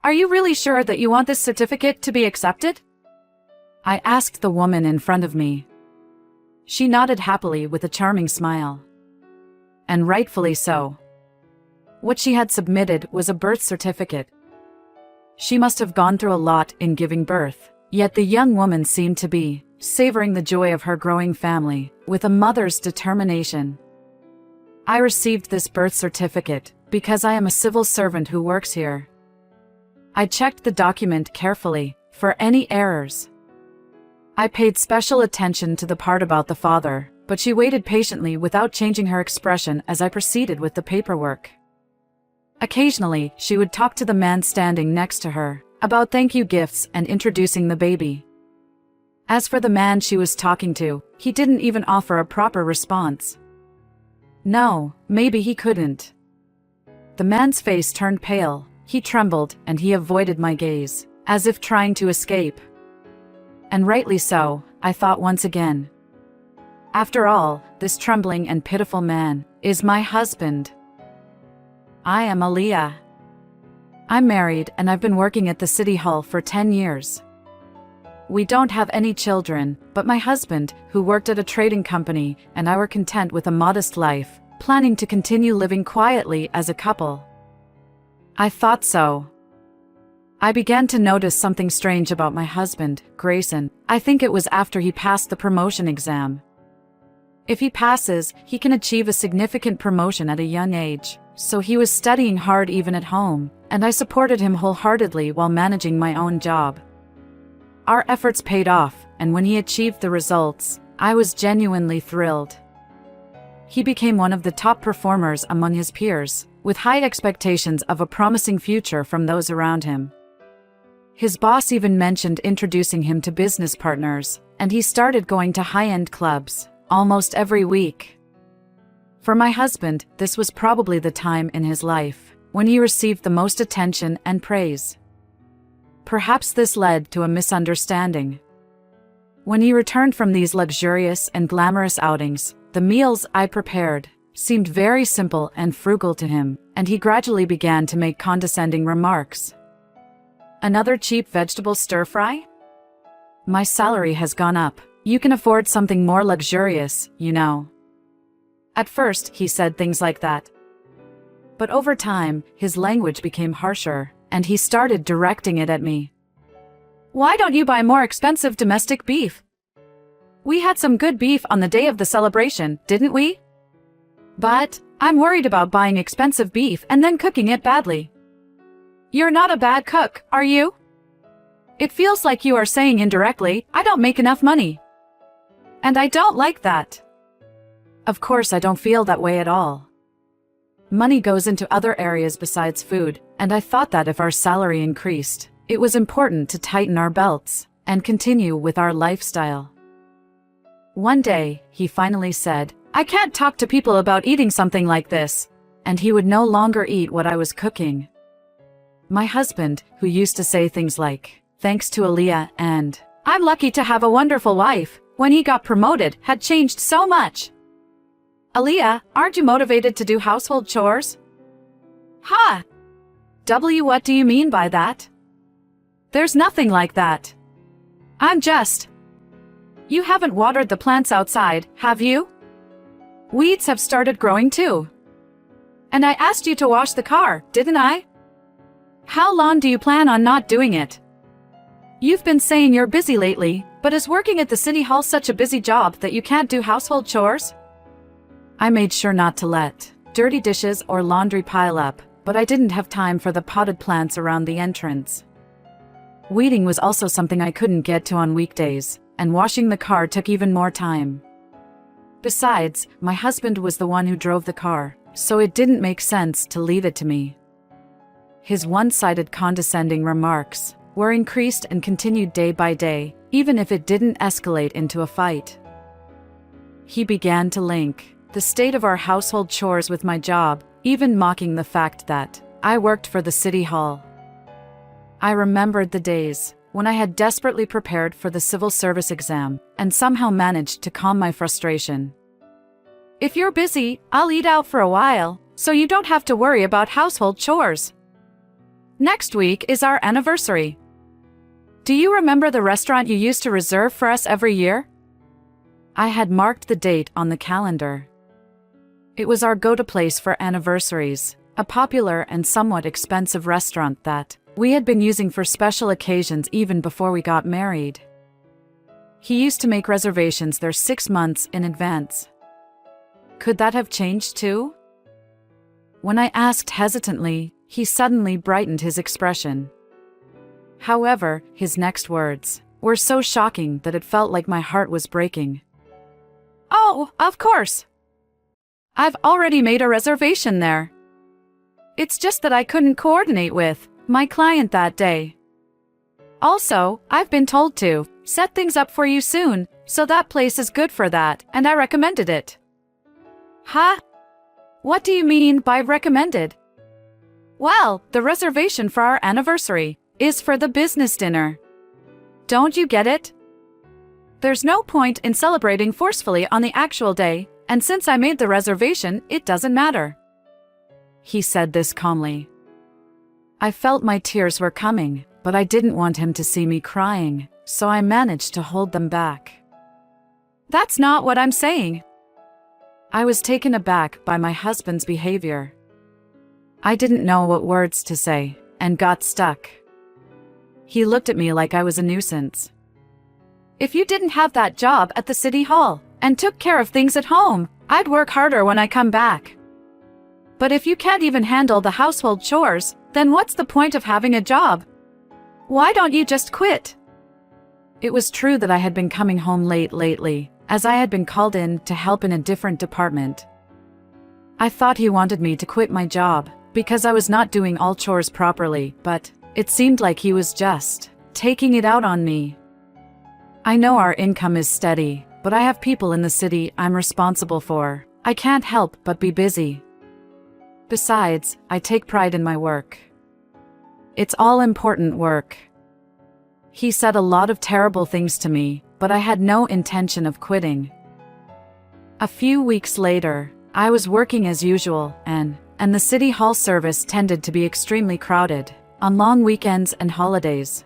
Are you really sure that you want this certificate to be accepted? I asked the woman in front of me. She nodded happily with a charming smile. And rightfully so. What she had submitted was a birth certificate. She must have gone through a lot in giving birth, yet the young woman seemed to be savoring the joy of her growing family with a mother's determination. I received this birth certificate because I am a civil servant who works here. I checked the document carefully for any errors. I paid special attention to the part about the father, but she waited patiently without changing her expression as I proceeded with the paperwork. Occasionally, she would talk to the man standing next to her about thank you gifts and introducing the baby. As for the man she was talking to, he didn't even offer a proper response. No, maybe he couldn't. The man's face turned pale, he trembled, and he avoided my gaze, as if trying to escape. And rightly so, I thought once again. After all, this trembling and pitiful man is my husband. I am Aaliyah. I'm married and I've been working at the city hall for 10 years. We don't have any children, but my husband, who worked at a trading company, and I were content with a modest life, planning to continue living quietly as a couple. I thought so. I began to notice something strange about my husband, Grayson. I think it was after he passed the promotion exam. If he passes, he can achieve a significant promotion at a young age, so he was studying hard even at home, and I supported him wholeheartedly while managing my own job. Our efforts paid off, and when he achieved the results, I was genuinely thrilled. He became one of the top performers among his peers, with high expectations of a promising future from those around him. His boss even mentioned introducing him to business partners, and he started going to high-end clubs almost every week. For my husband, this was probably the time in his life when he received the most attention and praise. Perhaps this led to a misunderstanding. When he returned from these luxurious and glamorous outings, the meals I prepared seemed very simple and frugal to him, and he gradually began to make condescending remarks. Another cheap vegetable stir-fry? My salary has gone up. You can afford something more luxurious, you know. At first, he said things like that. But over time, his language became harsher, and he started directing it at me. Why don't you buy more expensive domestic beef? We had some good beef on the day of the celebration, didn't we? But I'm worried about buying expensive beef and then cooking it badly. You're not a bad cook, are you? It feels like you are saying indirectly, I don't make enough money. And I don't like that. Of course, I don't feel that way at all. Money goes into other areas besides food, and I thought that if our salary increased, it was important to tighten our belts and continue with our lifestyle. One day, he finally said, I can't talk to people about eating something like this, and he would no longer eat what I was cooking. My husband, who used to say things like, thanks to Aaliyah and I'm lucky to have a wonderful wife, when he got promoted, had changed so much. Aaliyah, aren't you motivated to do household chores? Ha! What do you mean by that? There's nothing like that. I'm just... You haven't watered the plants outside, have you? Weeds have started growing too. And I asked you to wash the car, didn't I? How long do you plan on not doing it? You've been saying you're busy lately, but is working at the city hall such a busy job that you can't do household chores? I made sure not to let dirty dishes or laundry pile up, but I didn't have time for the potted plants around the entrance. Weeding was also something I couldn't get to on weekdays, and washing the car took even more time. Besides, my husband was the one who drove the car, so it didn't make sense to leave it to me. His one-sided condescending remarks were increased and continued day by day, even if it didn't escalate into a fight. He began to link the state of our household chores with my job, even mocking the fact that I worked for the city hall. I remembered the days when I had desperately prepared for the civil service exam and somehow managed to calm my frustration. If you're busy, I'll eat out for a while, so you don't have to worry about household chores. Next week is our anniversary. Do you remember the restaurant you used to reserve for us every year? I had marked the date on the calendar. It was our go-to place for anniversaries, a popular and somewhat expensive restaurant that we had been using for special occasions even before we got married. He used to make reservations there 6 months in advance. Could that have changed too? When I asked hesitantly, he suddenly brightened his expression. However, his next words were so shocking that it felt like my heart was breaking. Oh, of course. I've already made a reservation there. It's just that I couldn't coordinate with my client that day. Also, I've been told to set things up for you soon, so that place is good for that, and I recommended it. Huh? What do you mean by recommended? Well, the reservation for our anniversary is for the business dinner. Don't you get it? There's no point in celebrating forcefully on the actual day, and since I made the reservation, it doesn't matter. He said this calmly. I felt my tears were coming, but I didn't want him to see me crying, so I managed to hold them back. That's not what I'm saying. I was taken aback by my husband's behavior. I didn't know what words to say, and got stuck. He looked at me like I was a nuisance. If you didn't have that job at the city hall, and took care of things at home, I'd work harder when I come back. But if you can't even handle the household chores, then what's the point of having a job? Why don't you just quit? It was true that I had been coming home late lately, as I had been called in to help in a different department. I thought he wanted me to quit my job, because I was not doing all chores properly, but it seemed like he was just taking it out on me. I know our income is steady, but I have people in the city I'm responsible for. I can't help but be busy. Besides, I take pride in my work. It's all important work. He said a lot of terrible things to me, but I had no intention of quitting. A few weeks later, I was working as usual, and the city hall service tended to be extremely crowded on long weekends and holidays.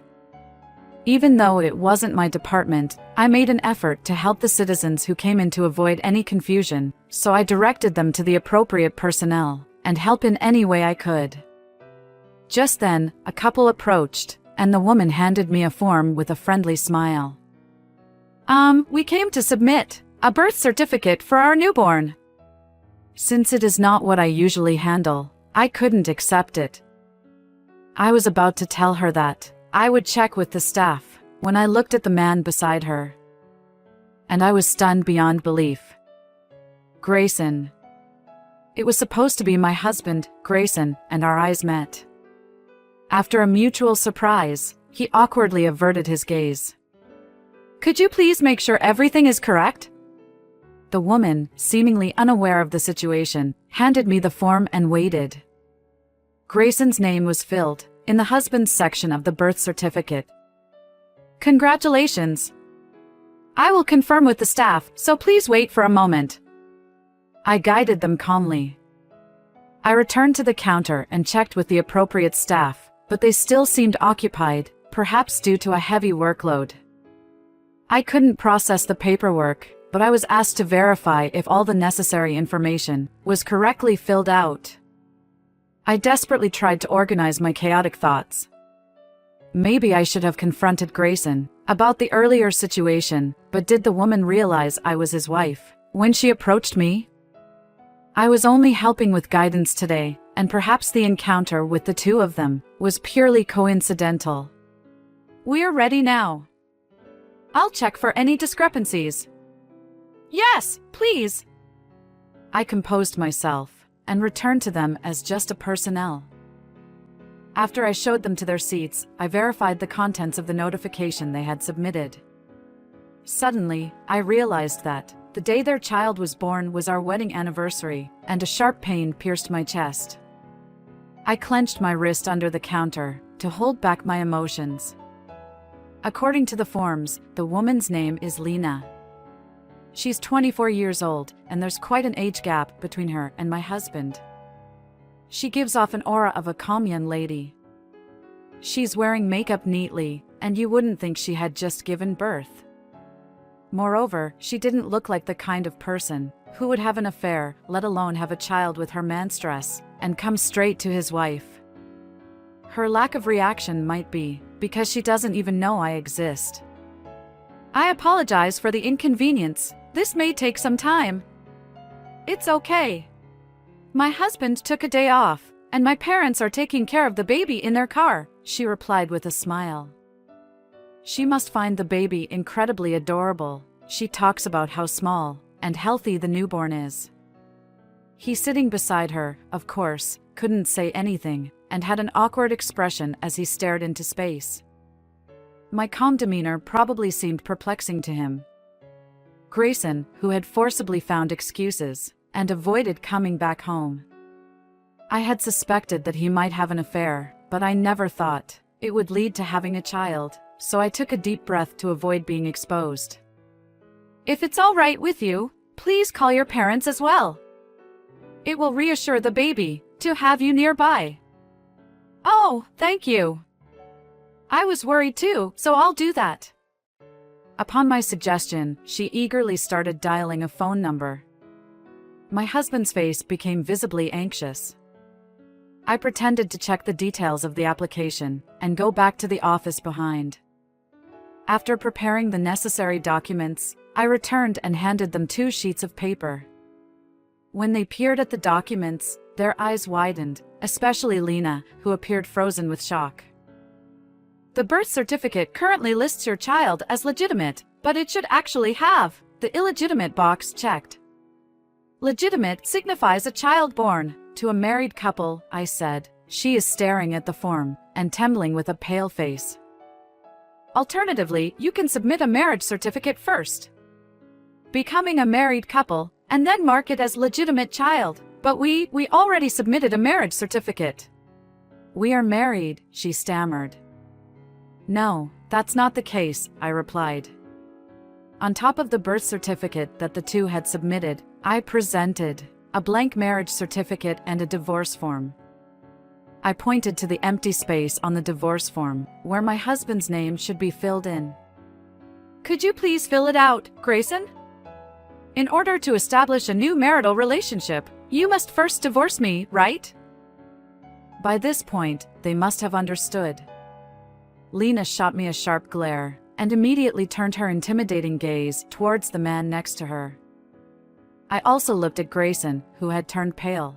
Even though it wasn't my department, I made an effort to help the citizens who came in to avoid any confusion, so I directed them to the appropriate personnel and help in any way I could. Just then, a couple approached, and the woman handed me a form with a friendly smile. We came to submit a birth certificate for our newborn. Since it is not what I usually handle, I couldn't accept it. I was about to tell her that I would check with the staff when I looked at the man beside her. And I was stunned beyond belief. Grayson. It was supposed to be my husband, Grayson, and our eyes met. After a mutual surprise, he awkwardly averted his gaze. Could you please make sure everything is correct? The woman, seemingly unaware of the situation, handed me the form and waited. Grayson's name was filled in the husband's section of the birth certificate. Congratulations. I will confirm with the staff, so please wait for a moment. I guided them calmly. I returned to the counter and checked with the appropriate staff, but they still seemed occupied, perhaps due to a heavy workload. I couldn't process the paperwork, but I was asked to verify if all the necessary information was correctly filled out. I desperately tried to organize my chaotic thoughts. Maybe I should have confronted Grayson about the earlier situation, but did the woman realize I was his wife when she approached me? I was only helping with guidance today, and perhaps the encounter with the two of them was purely coincidental. We're ready now. I'll check for any discrepancies. Yes, please. I composed myself and returned to them as just a personnel. After I showed them to their seats, I verified the contents of the notification they had submitted. Suddenly, I realized that the day their child was born was our wedding anniversary, and a sharp pain pierced my chest. I clenched my wrist under the counter to hold back my emotions. According to the forms, the woman's name is Lena. She's 24 years old, and there's quite an age gap between her and my husband. She gives off an aura of a calm young lady. She's wearing makeup neatly, and you wouldn't think she had just given birth. Moreover, she didn't look like the kind of person who would have an affair, let alone have a child with her manstress, and come straight to his wife. Her lack of reaction might be because she doesn't even know I exist. I apologize for the inconvenience. This may take some time. It's okay. My husband took a day off, and my parents are taking care of the baby in their car, she replied with a smile. She must find the baby incredibly adorable. She talks about how small and healthy the newborn is. He sitting beside her, of course, couldn't say anything, and had an awkward expression as he stared into space. My calm demeanor probably seemed perplexing to him. Grayson, who had forcibly found excuses and avoided coming back home. I had suspected that he might have an affair, but I never thought it would lead to having a child, so I took a deep breath to avoid being exposed. If it's all right with you, please call your parents as well. It will reassure the baby to have you nearby. Oh, thank you. I was worried too, so I'll do that. Upon my suggestion, she eagerly started dialing a phone number. My husband's face became visibly anxious. I pretended to check the details of the application and go back to the office behind. After preparing the necessary documents, I returned and handed them 2 sheets of paper. When they peered at the documents, their eyes widened, especially Lena, who appeared frozen with shock. The birth certificate currently lists your child as legitimate, but it should actually have the illegitimate box checked. Legitimate signifies a child born to a married couple, I said. She is staring at the form and trembling with a pale face. Alternatively, you can submit a marriage certificate first, becoming a married couple, and then mark it as legitimate child. But we already submitted a marriage certificate. We are married, she stammered. No, that's not the case, I replied. On top of the birth certificate that the two had submitted, I presented a blank marriage certificate and a divorce form. I pointed to the empty space on the divorce form, where my husband's name should be filled in. Could you please fill it out, Grayson? In order to establish a new marital relationship, you must first divorce me, right? By this point, they must have understood. Lena shot me a sharp glare, and immediately turned her intimidating gaze towards the man next to her. I also looked at Grayson, who had turned pale.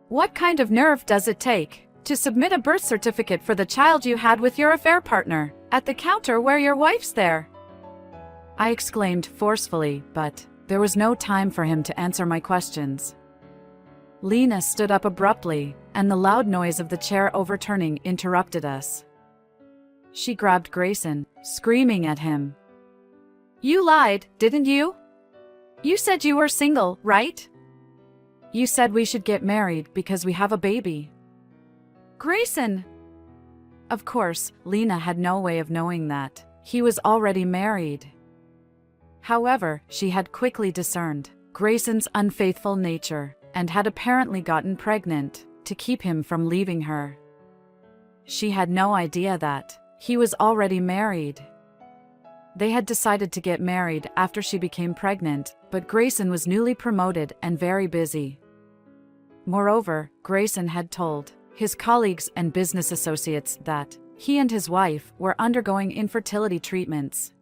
What kind of nerve does it take to submit a birth certificate for the child you had with your affair partner, at the counter where your wife's there? I exclaimed forcefully, but there was no time for him to answer my questions. Lena stood up abruptly, and the loud noise of the chair overturning interrupted us. She grabbed Grayson, screaming at him. You lied, didn't you? You said you were single, right? You said we should get married because we have a baby. Grayson! Of course, Lena had no way of knowing that he was already married. However, she had quickly discerned Grayson's unfaithful nature and had apparently gotten pregnant to keep him from leaving her. She had no idea that he was already married. They had decided to get married after she became pregnant, but Grayson was newly promoted and very busy. Moreover, Grayson had told his colleagues and business associates that he and his wife were undergoing infertility treatments.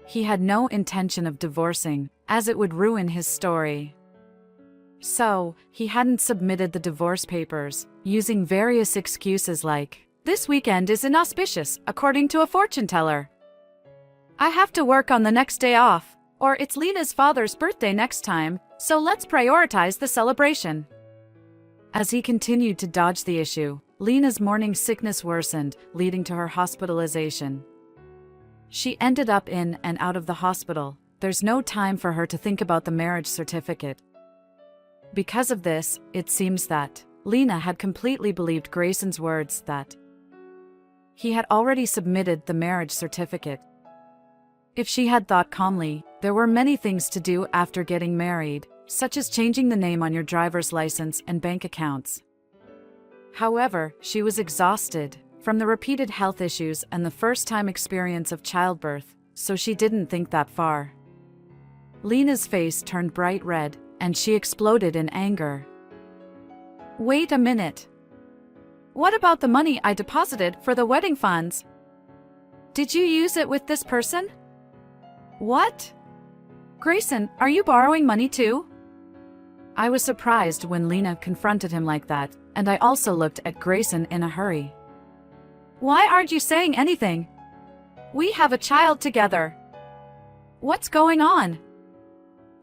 He had no intention of divorcing, as it would ruin his story. So, he hadn't submitted the divorce papers, using various excuses like, "This weekend is inauspicious, according to a fortune teller. I have to work on the next day off," or "It's Lena's father's birthday next time, so let's prioritize the celebration." As he continued to dodge the issue, Lena's morning sickness worsened, leading to her hospitalization. She ended up in and out of the hospital. There's no time for her to think about the marriage certificate. Because of this, it seems that Lena had completely believed Grayson's words that he had already submitted the marriage certificate. If she had thought calmly, there were many things to do after getting married, such as changing the name on your driver's license and bank accounts. However, she was exhausted, from the repeated health issues and the first-time experience of childbirth, so she didn't think that far. Lena's face turned bright red, and she exploded in anger. Wait a minute. What about the money I deposited for the wedding funds? Did you use it with this person? What? Grayson, are you borrowing money too? I was surprised when Lena confronted him like that, and I also looked at Grayson in a hurry. Why aren't you saying anything? We have a child together. What's going on?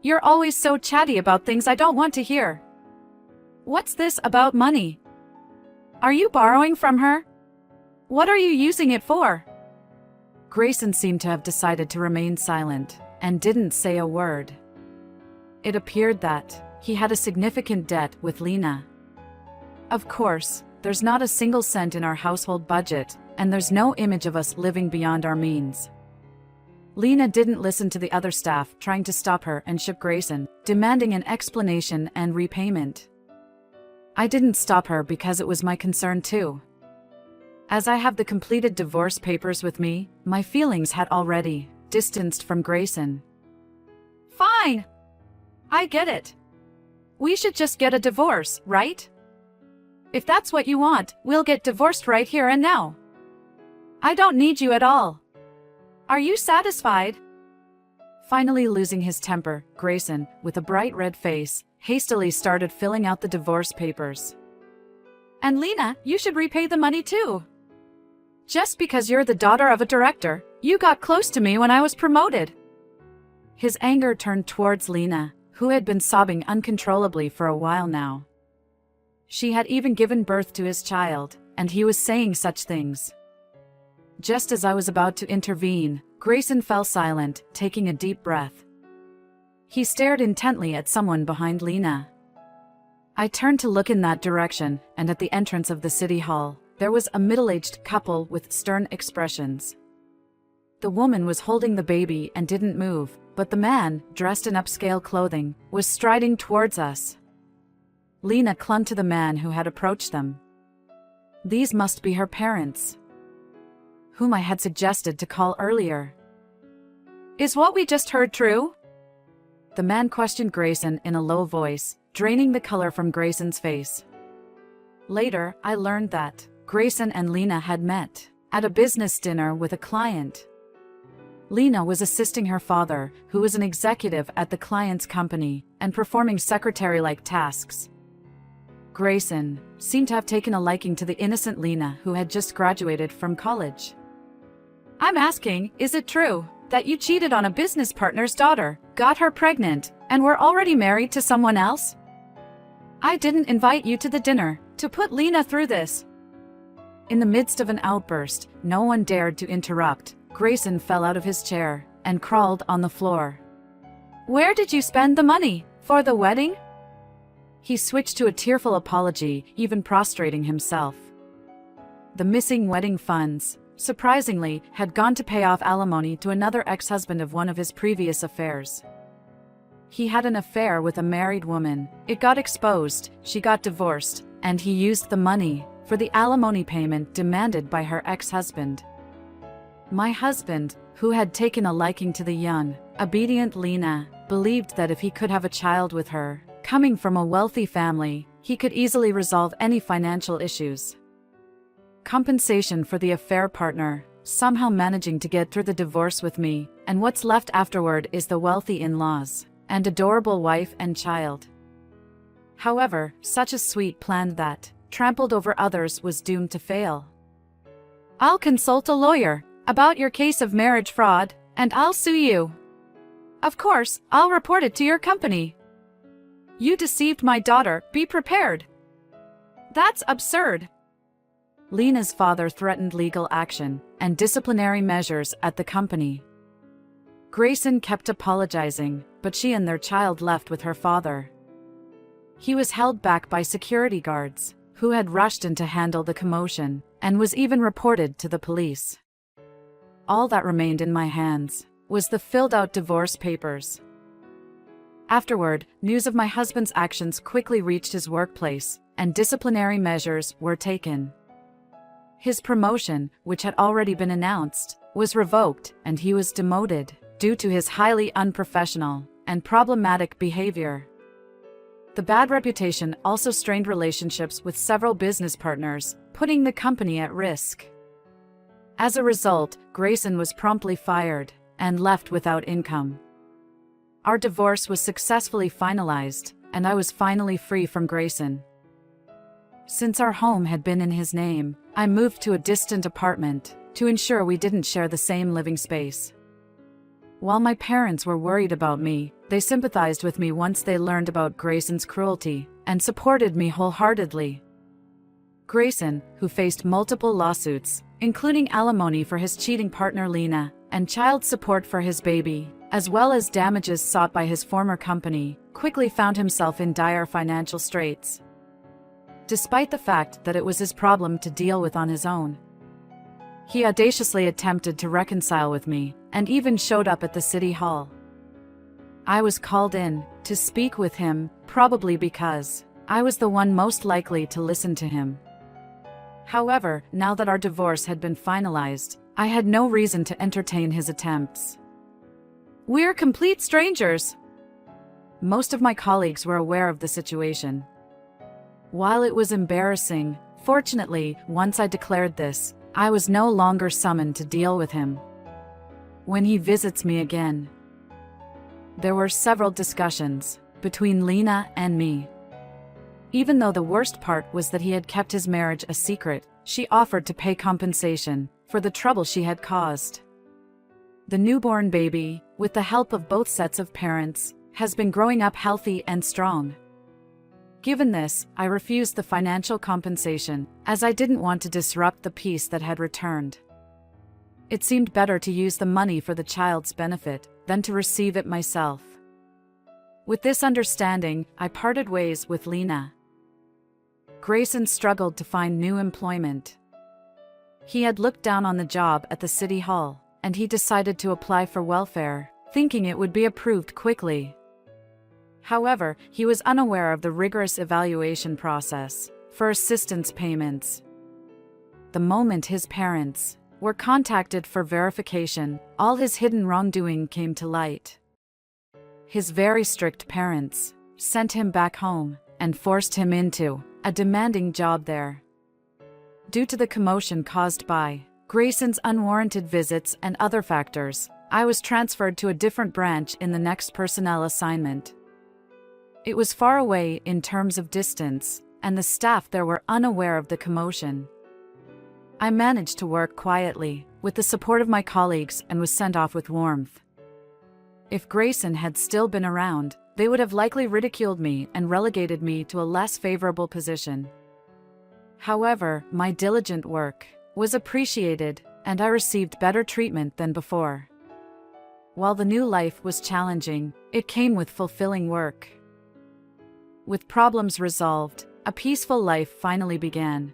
You're always so chatty about things I don't want to hear. What's this about money? Are you borrowing from her? What are you using it for? Grayson seemed to have decided to remain silent, and didn't say a word. It appeared that he had a significant debt with Lena. Of course, there's not a single cent in our household budget, and there's no image of us living beyond our means. Lena didn't listen to the other staff trying to stop her and shook Grayson, demanding an explanation and repayment. I didn't stop her because it was my concern too. As I have the completed divorce papers with me, my feelings had already distanced from Grayson. Fine. I get it. We should just get a divorce, right? If that's what you want, we'll get divorced right here and now. I don't need you at all. Are you satisfied? Finally losing his temper, Grayson, with a bright red face, hastily started filling out the divorce papers. And Lena, you should repay the money too. Just because you're the daughter of a director, you got close to me when I was promoted. His anger turned towards Lena, who had been sobbing uncontrollably for a while now. She had even given birth to his child, and he was saying such things. Just as I was about to intervene, Grayson fell silent, taking a deep breath. He stared intently at someone behind Lena. I turned to look in that direction, and at the entrance of the city hall, there was a middle-aged couple with stern expressions. The woman was holding the baby and didn't move, but the man, dressed in upscale clothing, was striding towards us. Lena clung to the man who had approached them. These must be her parents, whom I had suggested to call earlier. Is what we just heard true? The man questioned Grayson in a low voice, draining the color from Grayson's face. Later, I learned that Grayson and Lena had met at a business dinner with a client. Lena was assisting her father, who was an executive at the client's company, and performing secretary-like tasks. Grayson seemed to have taken a liking to the innocent Lena, who had just graduated from college. I'm asking, is it true that you cheated on a business partner's daughter, got her pregnant, and were already married to someone else? I didn't invite you to the dinner to put Lena through this. In the midst of an outburst, no one dared to interrupt. Grayson fell out of his chair and crawled on the floor. Where did you spend the money for the wedding? He switched to a tearful apology, even prostrating himself. The missing wedding funds, surprisingly, had gone to pay off alimony to another ex-husband of one of his previous affairs. He had an affair with a married woman. It got exposed, she got divorced, and he used the money for the alimony payment demanded by her ex-husband. My husband, who had taken a liking to the young, obedient Lena, believed that if he could have a child with her, coming from a wealthy family, he could easily resolve any financial issues. Compensation for the affair partner, somehow managing to get through the divorce with me, and what's left afterward is the wealthy in-laws and adorable wife and child. However, such a sweet plan that trampled over others was doomed to fail. I'll consult a lawyer about your case of marriage fraud, and I'll sue you. Of course, I'll report it to your company. You deceived my daughter, be prepared. That's absurd. Lena's father threatened legal action and disciplinary measures at the company. Grayson kept apologizing, but she and their child left with her father. He was held back by security guards, who had rushed in to handle the commotion, and was even reported to the police. All that remained in my hands was the filled-out divorce papers. Afterward, news of my husband's actions quickly reached his workplace, and disciplinary measures were taken. His promotion, which had already been announced, was revoked and he was demoted due to his highly unprofessional and problematic behavior. The bad reputation also strained relationships with several business partners, putting the company at risk. As a result, Grayson was promptly fired and left without income. Our divorce was successfully finalized, and I was finally free from Grayson. Since our home had been in his name, I moved to a distant apartment to ensure we didn't share the same living space. While my parents were worried about me, they sympathized with me once they learned about Grayson's cruelty and supported me wholeheartedly. Grayson, who faced multiple lawsuits, including alimony for his cheating partner Lena and child support for his baby, as well as damages sought by his former company, quickly found himself in dire financial straits. Despite the fact that it was his problem to deal with on his own, he audaciously attempted to reconcile with me and even showed up at the city hall. I was called in to speak with him, probably because I was the one most likely to listen to him. However, now that our divorce had been finalized, I had no reason to entertain his attempts. "We're complete strangers." Most of my colleagues were aware of the situation. While it was embarrassing, fortunately, once I declared this, I was no longer summoned to deal with him. When he visits me again, there were several discussions between Lena and me. Even though the worst part was that he had kept his marriage a secret, she offered to pay compensation for the trouble she had caused. The newborn baby, with the help of both sets of parents, has been growing up healthy and strong. Given this, I refused the financial compensation, as I didn't want to disrupt the peace that had returned. It seemed better to use the money for the child's benefit than to receive it myself. With this understanding, I parted ways with Lena. Grayson struggled to find new employment. He had looked down on the job at the city hall, and he decided to apply for welfare, thinking it would be approved quickly. However, he was unaware of the rigorous evaluation process for assistance payments. The moment his parents were contacted for verification, all his hidden wrongdoing came to light. His very strict parents sent him back home and forced him into a demanding job there. Due to the commotion caused by Grayson's unwarranted visits and other factors, I was transferred to a different branch in the next personnel assignment. It was far away in terms of distance, and the staff there were unaware of the commotion. I managed to work quietly, with the support of my colleagues, and was sent off with warmth. If Grayson had still been around, they would have likely ridiculed me and relegated me to a less favorable position. However, my diligent work was appreciated, and I received better treatment than before. While the new life was challenging, it came with fulfilling work. With problems resolved, a peaceful life finally began.